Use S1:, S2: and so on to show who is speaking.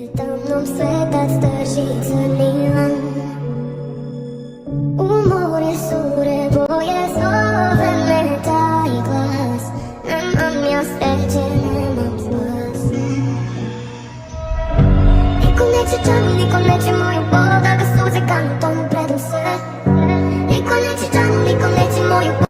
S1: Tamnom svetac drži crni lan. U more sure boje zove me taj glas. Nemam ja sreće, nemam spas. Niko neće džanu, niko neće moju bol, da ga suze kanutom predam sve. Niko neće džanu, niko neće moju bol.